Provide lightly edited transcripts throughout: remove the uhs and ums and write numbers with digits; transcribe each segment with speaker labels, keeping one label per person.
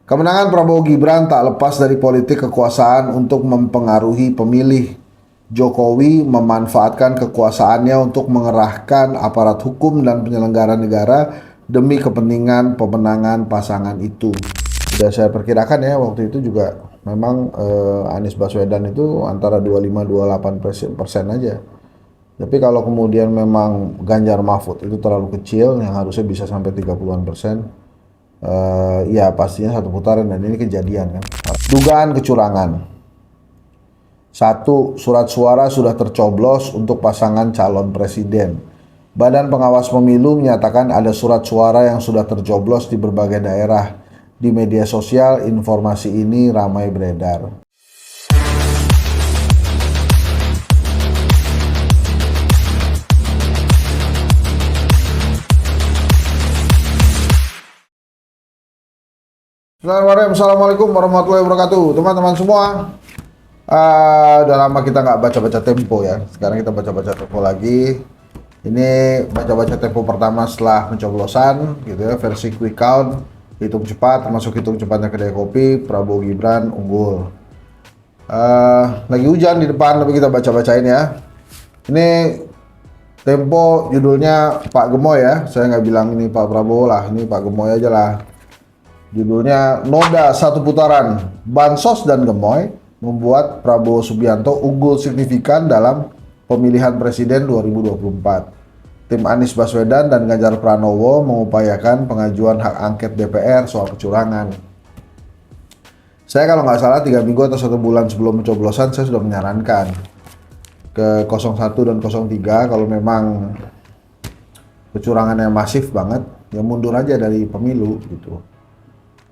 Speaker 1: Kemenangan Prabowo Gibran tak lepas dari politik kekuasaan untuk mempengaruhi pemilih. Jokowi memanfaatkan kekuasaannya untuk mengerahkan aparat hukum dan penyelenggara negara demi kepentingan pemenangan pasangan itu. Sudah saya perkirakan ya, waktu itu juga memang Anies Baswedan itu antara 25-28% aja. Tapi kalau kemudian memang Ganjar Mahfud itu terlalu kecil, yang harusnya bisa sampai 30-an persen, ya pastinya satu putaran, dan ini kejadian kan. Dugaan kecurangan. Satu, surat suara sudah tercoblos untuk pasangan calon presiden. Badan Pengawas Pemilu menyatakan ada surat suara yang sudah tercoblos di berbagai daerah. Di media sosial, informasi ini ramai beredar. Assalamualaikum warahmatullahi wabarakatuh, teman-teman semua. Udah lama kita nggak baca-baca Tempo ya. Sekarang kita baca-baca Tempo lagi. Ini baca-baca Tempo pertama setelah pencoblosan, gitu ya, versi quick count, hitung cepat, termasuk hitung cepatnya kedai kopi. Prabowo Gibran unggul. Lagi hujan di depan, tapi kita baca-bacain ya. Ini Tempo judulnya Pak Gemoy ya. Saya nggak bilang ini Pak Prabowo lah, ini Pak Gemoy aja lah. Judulnya Noda Satu Putaran, Bansos dan Gemoy membuat Prabowo Subianto unggul signifikan dalam pemilihan presiden 2024. Tim Anies Baswedan dan Ganjar Pranowo mengupayakan pengajuan hak angket DPR soal kecurangan. Saya kalau nggak salah 3 minggu atau 1 bulan sebelum pencoblosan saya sudah menyarankan ke 01 dan 03 kalau memang kecurangannya masif banget, ya mundur aja dari pemilu gitu.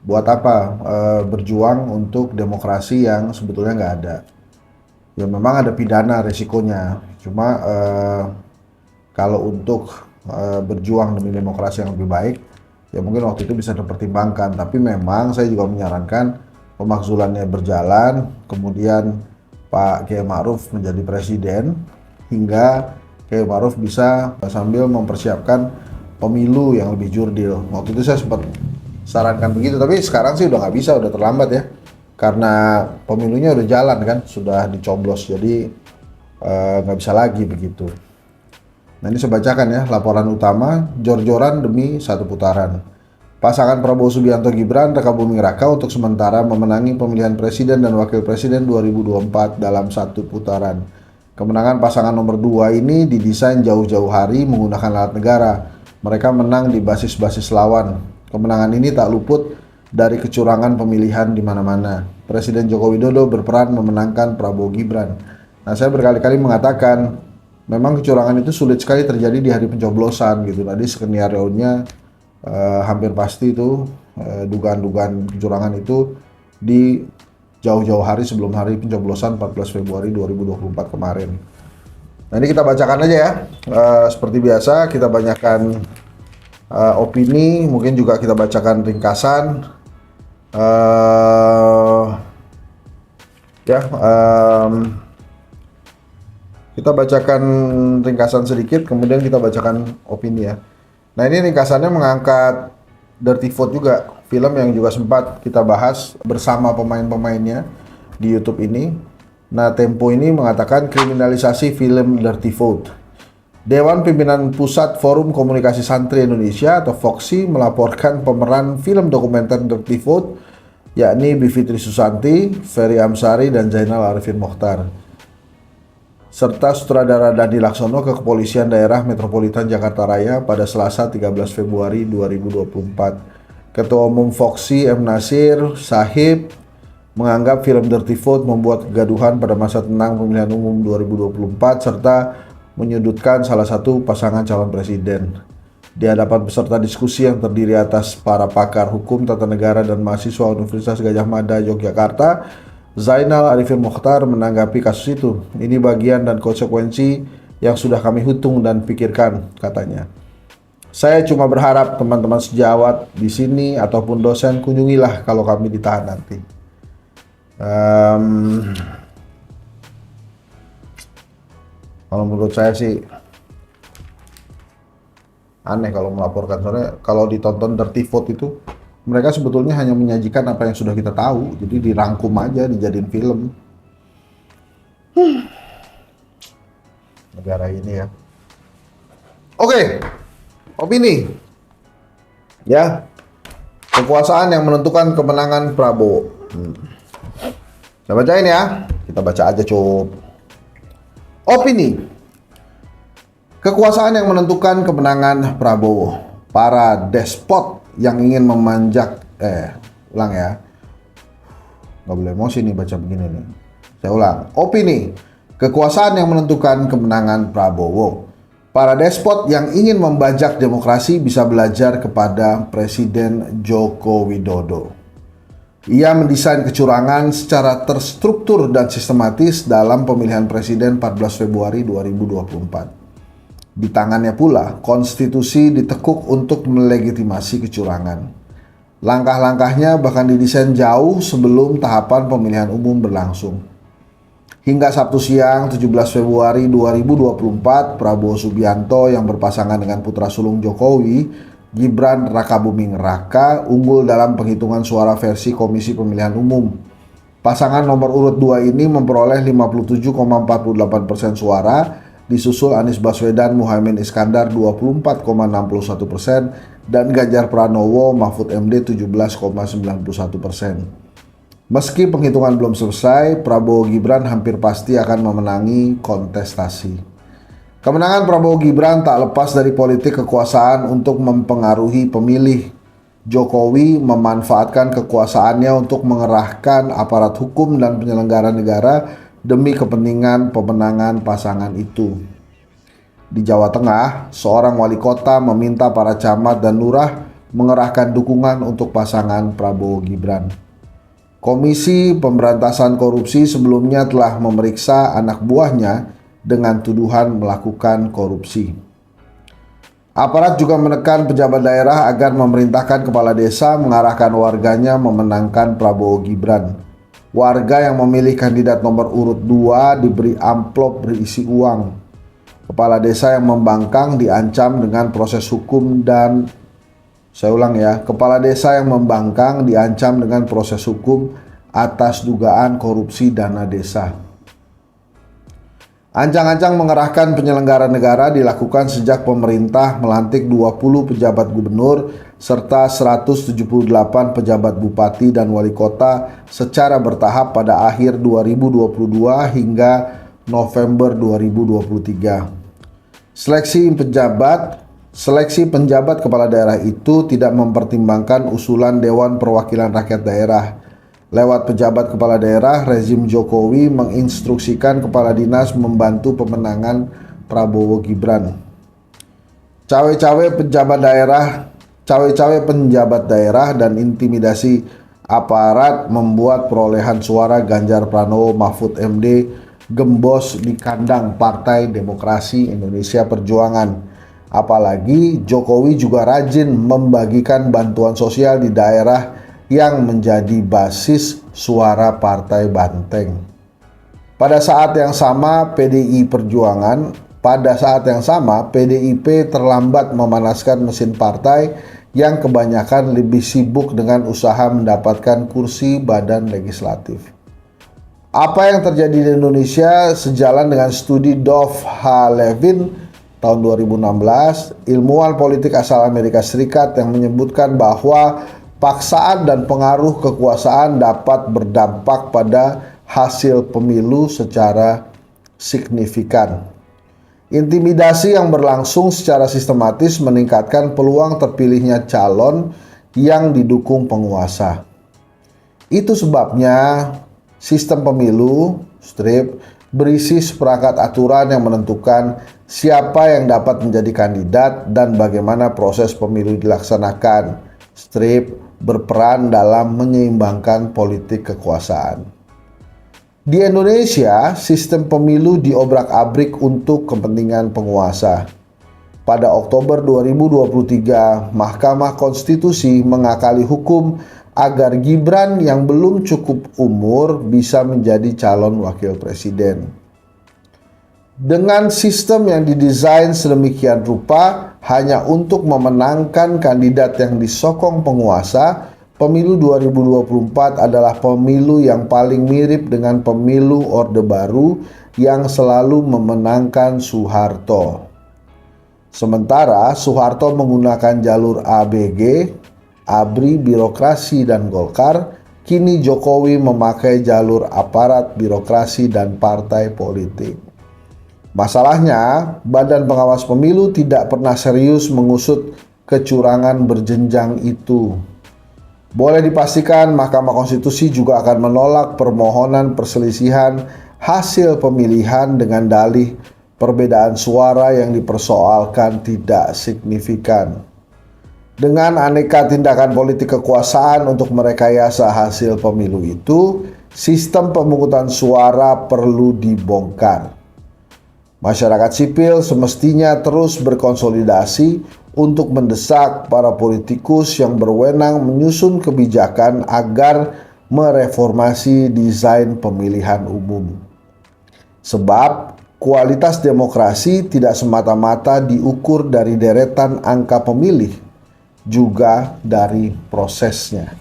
Speaker 1: Buat apa berjuang untuk demokrasi yang sebetulnya nggak ada. Ya memang ada pidana resikonya, cuma kalau untuk berjuang demi demokrasi yang lebih baik, ya mungkin waktu itu bisa dipertimbangkan. Tapi memang saya juga menyarankan pemakzulannya berjalan, kemudian Pak Kiai Ma'ruf menjadi presiden, hingga Kiai Ma'ruf bisa sambil mempersiapkan pemilu yang lebih jurdil. Waktu itu saya sempat sarankan begitu, tapi sekarang sih udah nggak bisa, udah terlambat ya, karena pemilunya udah jalan kan, sudah dicoblos, jadi nggak bisa lagi begitu. Nah ini saya bacakan ya, laporan utama, jor-joran demi satu putaran. Pasangan Prabowo Subianto Gibran reka buming raka untuk sementara memenangi pemilihan presiden dan wakil presiden 2024 dalam satu putaran. Kemenangan pasangan nomor 2 ini didesain jauh-jauh hari menggunakan alat negara. Mereka menang di basis-basis lawan. Kemenangan ini tak luput dari kecurangan pemilihan di mana-mana. Presiden Joko Widodo berperan memenangkan Prabowo Gibran. Nah, saya berkali-kali mengatakan memang kecurangan itu sulit sekali terjadi di hari pencoblosan gitu. Tadi skenario-nya hampir pasti itu dugaan-dugaan kecurangan itu di jauh-jauh hari sebelum hari pencoblosan 14 Februari 2024 kemarin. Nah, ini kita bacakan aja ya. Seperti biasa kita bacakan opini, mungkin juga kita bacakan ringkasan. Kita bacakan ringkasan sedikit, kemudian kita bacakan opini ya. Nah ini ringkasannya mengangkat Dirty Vote juga, film yang juga sempat kita bahas bersama pemain-pemainnya di YouTube ini. Nah Tempo ini mengatakan kriminalisasi film Dirty Vote. Dewan Pimpinan Pusat Forum Komunikasi Santri Indonesia atau FOKSI melaporkan pemeran film dokumenter Dirty Vote, yakni Bivitri Susanti, Ferry Amsari, dan Zainal Arifin Mokhtar, serta sutradara Dandi Laksono ke Kepolisian Daerah Metropolitan Jakarta Raya pada Selasa 13 Februari 2024. Ketua Umum FOKSI M. Nasir Sahib menganggap film Dirty Vote membuat kegaduhan pada masa tenang pemilihan umum 2024 serta menyudutkan salah satu pasangan calon presiden. Di hadapan peserta diskusi yang terdiri atas para pakar hukum tata negara dan mahasiswa Universitas Gadjah Mada Yogyakarta, Zainal Arifin Mokhtar menanggapi kasus itu. Ini bagian dan konsekuensi yang sudah kami hitung dan pikirkan, katanya. Saya cuma berharap teman-teman sejawat di sini ataupun dosen kunjungilah kalau kami ditahan nanti. Kalau menurut saya sih aneh kalau melaporkan, soalnya kalau ditonton Dirty Vote itu Mereka sebetulnya hanya menyajikan apa yang sudah kita tahu, jadi dirangkum aja, dijadiin film. Negara ini ya. Oke, opini. Ya, kekuasaan yang menentukan kemenangan Prabowo. Saya bacain ya, kita baca aja cup. Opini. Kekuasaan yang menentukan kemenangan Prabowo. Para despot yang ingin memanjak, ulang ya. Nggak boleh emosi nih baca begini nih. Saya ulang. Opini. Kekuasaan yang menentukan kemenangan Prabowo. Para despot yang ingin membajak demokrasi bisa belajar kepada Presiden Joko Widodo. Ia mendesain kecurangan secara terstruktur dan sistematis dalam pemilihan presiden 14 Februari 2024. Di tangannya pula, konstitusi ditekuk untuk melegitimasi kecurangan. Langkah-langkahnya bahkan didesain jauh sebelum tahapan pemilihan umum berlangsung. Hingga Sabtu siang 17 Februari 2024, Prabowo Subianto yang berpasangan dengan putra sulung Jokowi, Gibran Rakabuming Raka, unggul dalam penghitungan suara versi Komisi Pemilihan Umum. Pasangan nomor urut 2 ini memperoleh 57,48% suara, disusul Anies Baswedan Muhaimin Iskandar 24,61% dan Ganjar Pranowo Mahfud MD 17,91%. Meski penghitungan belum selesai, Prabowo Gibran hampir pasti akan memenangi kontestasi. Kemenangan Prabowo Gibran tak lepas dari politik kekuasaan untuk mempengaruhi pemilih. Jokowi memanfaatkan kekuasaannya untuk mengerahkan aparat hukum dan penyelenggara negara demi kepentingan pemenangan pasangan itu. Di Jawa Tengah, seorang wali kota meminta para camat dan lurah mengerahkan dukungan untuk pasangan Prabowo Gibran. Komisi Pemberantasan Korupsi sebelumnya telah memeriksa anak buahnya dengan tuduhan melakukan korupsi. Aparat juga menekan pejabat daerah agar memerintahkan kepala desa mengarahkan warganya memenangkan Prabowo Gibran. Warga yang memilih kandidat nomor urut 2 diberi amplop berisi uang. Kepala desa yang membangkang diancam dengan proses hukum dan kepala desa yang membangkang diancam dengan proses hukum atas dugaan korupsi dana desa. Ancang-ancang mengerahkan penyelenggara negara dilakukan sejak pemerintah melantik 20 pejabat gubernur serta 178 pejabat bupati dan wali kota secara bertahap pada akhir 2022 hingga November 2023. Seleksi penjabat kepala daerah itu tidak mempertimbangkan usulan Dewan Perwakilan Rakyat Daerah. Lewat pejabat kepala daerah, rezim Jokowi menginstruksikan kepala dinas membantu pemenangan Prabowo Gibran. Cawe-cawe penjabat daerah dan intimidasi aparat membuat perolehan suara Ganjar Pranowo Mahfud MD gembos di kandang Partai Demokrasi Indonesia Perjuangan. Apalagi Jokowi juga rajin membagikan bantuan sosial di daerah yang menjadi basis suara Partai Banteng. Pada saat yang sama PDIP terlambat memanaskan mesin partai yang kebanyakan lebih sibuk dengan usaha mendapatkan kursi badan legislatif. Apa yang terjadi di Indonesia sejalan dengan studi Dov H. Levin tahun 2016, ilmuwan politik asal Amerika Serikat yang menyebutkan bahwa paksaan dan pengaruh kekuasaan dapat berdampak pada hasil pemilu secara signifikan. Intimidasi yang berlangsung secara sistematis meningkatkan peluang terpilihnya calon yang didukung penguasa. Itu sebabnya sistem pemilu berisi seperangkat aturan yang menentukan siapa yang dapat menjadi kandidat dan bagaimana proses pemilu dilaksanakan. Berperan dalam menyeimbangkan politik kekuasaan. Di Indonesia, sistem pemilu diobrak-abrik untuk kepentingan penguasa. Pada Oktober 2023, Mahkamah Konstitusi mengakali hukum agar Gibran yang belum cukup umur bisa menjadi calon wakil presiden. Dengan sistem yang didesain sedemikian rupa hanya untuk memenangkan kandidat yang disokong penguasa, pemilu 2024 adalah pemilu yang paling mirip dengan pemilu Orde Baru yang selalu memenangkan Soeharto. Sementara Soeharto menggunakan jalur ABG, ABRI, birokrasi, dan Golkar, kini Jokowi memakai jalur aparat, birokrasi, dan partai politik. Masalahnya, Badan Pengawas Pemilu tidak pernah serius mengusut kecurangan berjenjang itu. Boleh dipastikan Mahkamah Konstitusi juga akan menolak permohonan perselisihan hasil pemilihan dengan dalih perbedaan suara yang dipersoalkan tidak signifikan. Dengan aneka tindakan politik kekuasaan untuk merekayasa hasil pemilu itu, sistem pemungutan suara perlu dibongkar. Masyarakat sipil semestinya terus berkonsolidasi untuk mendesak para politikus yang berwenang menyusun kebijakan agar mereformasi desain pemilihan umum. Sebab kualitas demokrasi tidak semata-mata diukur dari deretan angka pemilih, juga dari prosesnya.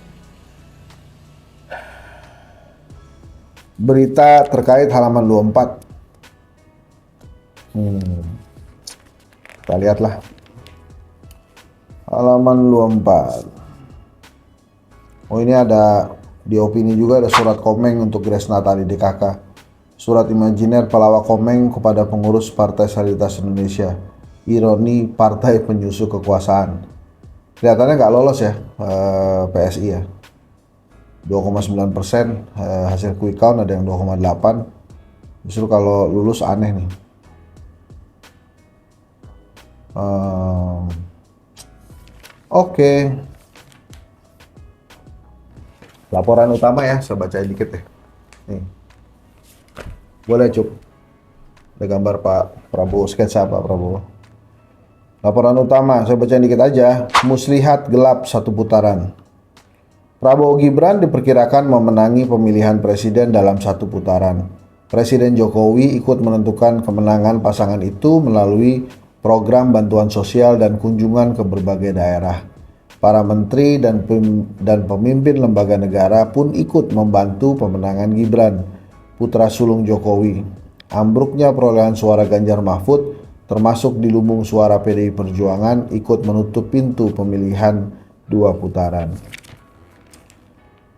Speaker 1: Berita terkait halaman 24. Kita lihatlah halaman 24. Oh, ini ada di opini juga, ada surat komeng untuk Grace Natali DKK. Surat imajiner pelawak komeng kepada pengurus Partai Solidaritas Indonesia. Ironi partai penyusup kekuasaan. Kelihatannya nggak lolos ya, PSI ya. 2,9%, hasil quick count ada yang 2,8. Justru kalau lulus aneh nih. Oke. Laporan utama ya, saya bacain dikit deh. Nih. Boleh Cuk. Ada gambar Pak Prabowo, sketsa Pak Prabowo. Laporan utama, saya bacain dikit aja. Muslihat gelap satu putaran. Prabowo Gibran diperkirakan memenangi pemilihan presiden dalam satu putaran. Presiden Jokowi ikut menentukan kemenangan pasangan itu melalui program bantuan sosial dan kunjungan ke berbagai daerah. Para menteri dan pemimpin lembaga negara pun ikut membantu pemenangan Gibran, putra sulung Jokowi. Ambruknya perolehan suara Ganjar Mahfud, termasuk di lumbung suara PDI Perjuangan, ikut menutup pintu pemilihan 2 putaran.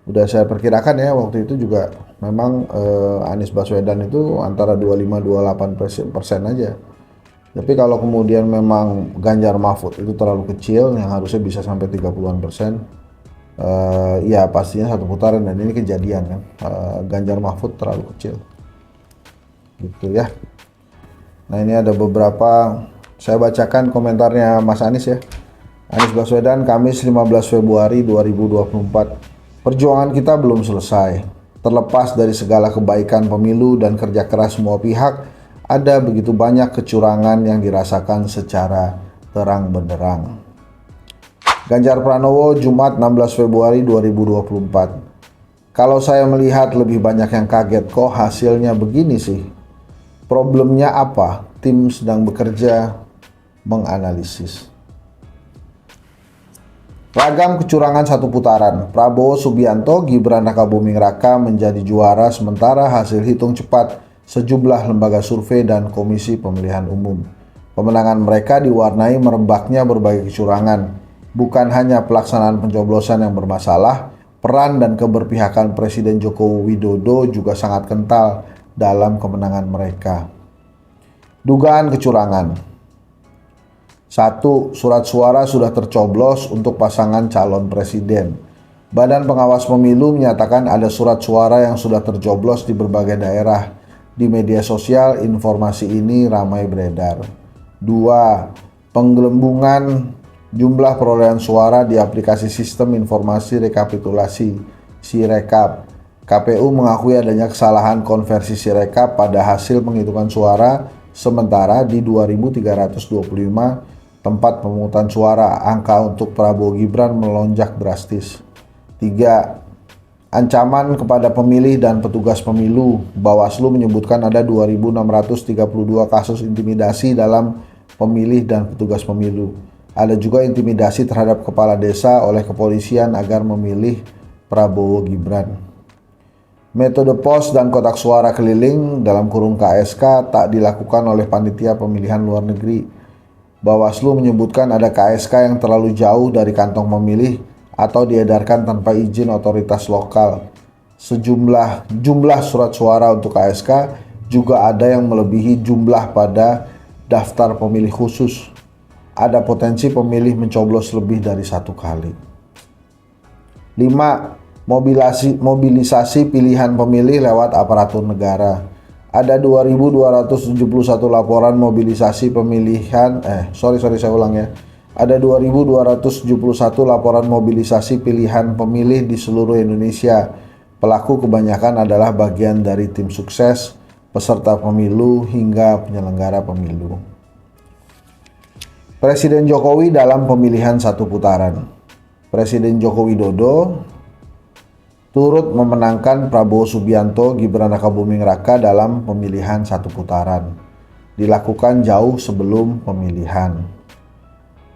Speaker 1: Udah saya perkirakan ya, waktu itu juga memang Anies Baswedan itu antara 25-28% aja. Tapi kalau kemudian memang Ganjar Mahfud itu terlalu kecil, yang harusnya bisa sampai 30-an%, ya pastinya satu putaran, dan ini kejadian kan. Ganjar Mahfud terlalu kecil, gitu ya. Nah, ini ada beberapa, saya bacakan komentarnya Mas Anies ya. Anies Baswedan, Kamis 15 Februari 2024. Perjuangan kita belum selesai. Terlepas dari segala kebaikan pemilu dan kerja keras semua pihak, ada begitu banyak kecurangan yang dirasakan secara terang benderang. Ganjar Pranowo, Jumat 16 Februari 2024. Kalau saya melihat lebih banyak yang kaget, kok hasilnya begini sih? Problemnya apa? Tim sedang bekerja menganalisis. Ragam kecurangan satu putaran. Prabowo Subianto, Gibran Rakabuming Raka menjadi juara sementara hasil hitung cepat sejumlah lembaga survei dan komisi pemilihan umum. Kemenangan mereka diwarnai merebaknya berbagai kecurangan. Bukan hanya pelaksanaan pencoblosan yang bermasalah, peran dan keberpihakan Presiden Joko Widodo juga sangat kental dalam kemenangan mereka. Dugaan kecurangan. 1. Surat suara sudah tercoblos untuk pasangan calon presiden. Badan Pengawas Pemilu menyatakan ada surat suara yang sudah tercoblos di berbagai daerah. Di media sosial, informasi ini ramai beredar. 2. Penggelembungan jumlah perolehan suara di aplikasi Sistem Informasi Rekapitulasi Sirekap. KPU mengakui adanya kesalahan konversi Sirekap pada hasil penghitungan suara sementara di 2.325 tempat pemungutan suara. Angka untuk Prabowo Gibran melonjak drastis. 3. Ancaman kepada pemilih dan petugas pemilu. Bawaslu menyebutkan ada 2.632 kasus intimidasi dalam pemilih dan petugas pemilu. Ada juga intimidasi terhadap kepala desa oleh kepolisian agar memilih Prabowo Gibran. Metode pos dan kotak suara keliling dalam kurung KSK tak dilakukan oleh panitia pemilihan luar negeri. Bawaslu menyebutkan ada KSK yang terlalu jauh dari kantong pemilih atau diedarkan tanpa izin otoritas lokal. Jumlah surat suara untuk KSK juga ada yang melebihi jumlah pada daftar pemilih khusus. Ada potensi pemilih mencoblos lebih dari satu kali. 5. Mobilisasi pilihan pemilih lewat aparatur negara. Ada 2.271 laporan mobilisasi pemilihan Ada 2.271 laporan mobilisasi pilihan pemilih di seluruh Indonesia. Pelaku kebanyakan adalah bagian dari tim sukses, peserta pemilu, hingga penyelenggara pemilu. Presiden Jokowi dalam pemilihan satu putaran. Presiden Joko Widodo turut memenangkan Prabowo Subianto Gibran Rakabuming Raka dalam pemilihan satu putaran. Dilakukan jauh sebelum pemilihan.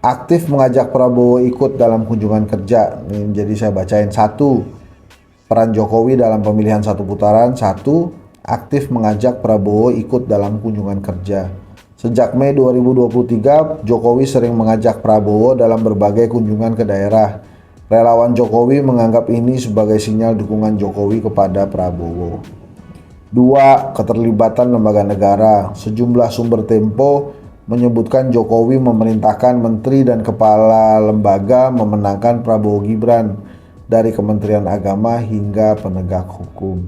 Speaker 1: Aktif mengajak Prabowo ikut dalam kunjungan kerja. Jadi saya bacain. 1. Peran Jokowi dalam pemilihan satu putaran. 1. Aktif mengajak Prabowo ikut dalam kunjungan kerja. Sejak Mei 2023, Jokowi sering mengajak Prabowo dalam berbagai kunjungan ke daerah. Relawan Jokowi menganggap ini sebagai sinyal dukungan Jokowi kepada Prabowo. 2. Keterlibatan lembaga negara. Sejumlah sumber Tempo menyebutkan Jokowi memerintahkan menteri dan kepala lembaga memenangkan Prabowo Gibran dari Kementerian Agama hingga penegak hukum.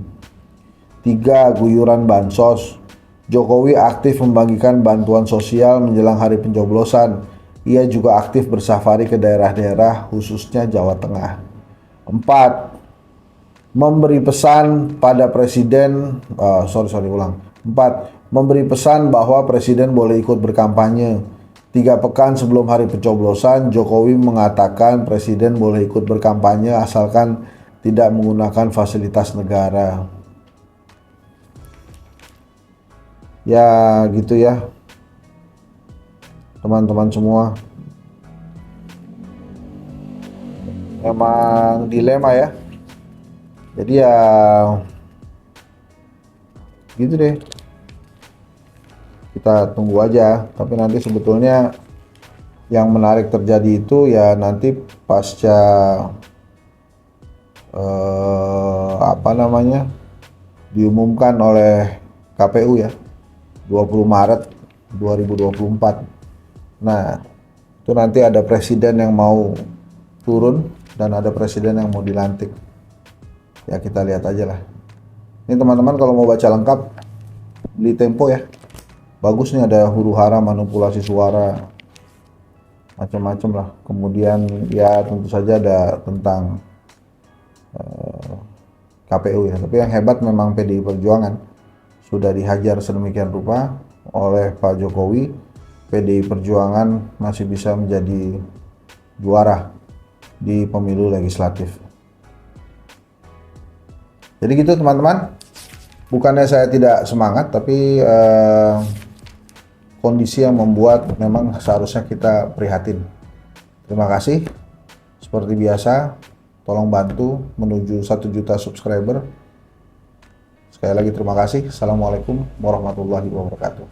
Speaker 1: 3. Guyuran bansos. Jokowi aktif membagikan bantuan sosial menjelang hari pencoblosan. Ia juga aktif bersafari ke daerah-daerah khususnya Jawa Tengah. 4. Memberi pesan pada presiden 4. Memberi pesan bahwa presiden boleh ikut berkampanye. 3 pekan sebelum hari pencoblosan, Jokowi mengatakan presiden boleh ikut berkampanye asalkan tidak menggunakan fasilitas negara. Ya gitu ya, teman-teman semua. Memang dilema ya. Jadi ya gitu deh. Kita tunggu aja, tapi nanti sebetulnya yang menarik terjadi itu ya nanti pasca diumumkan oleh KPU ya 20 Maret 2024. Nah, itu nanti ada presiden yang mau turun dan ada presiden yang mau dilantik. Ya kita lihat aja lah. Ini teman-teman kalau mau baca lengkap beli Tempo ya. Bagus nih, ada huru hara, manipulasi suara, macam-macam lah. Kemudian ya tentu saja ada tentang KPU ya. Tapi yang hebat memang PDI Perjuangan. Sudah dihajar sedemikian rupa oleh Pak Jokowi, PDI Perjuangan masih bisa menjadi juara di pemilu legislatif. Jadi gitu teman-teman. Bukannya saya tidak semangat, tapi kondisi yang membuat memang seharusnya kita prihatin. Terima kasih. Seperti biasa, tolong bantu menuju 1 juta subscriber. Sekali lagi terima kasih. Assalamualaikum warahmatullahi wabarakatuh.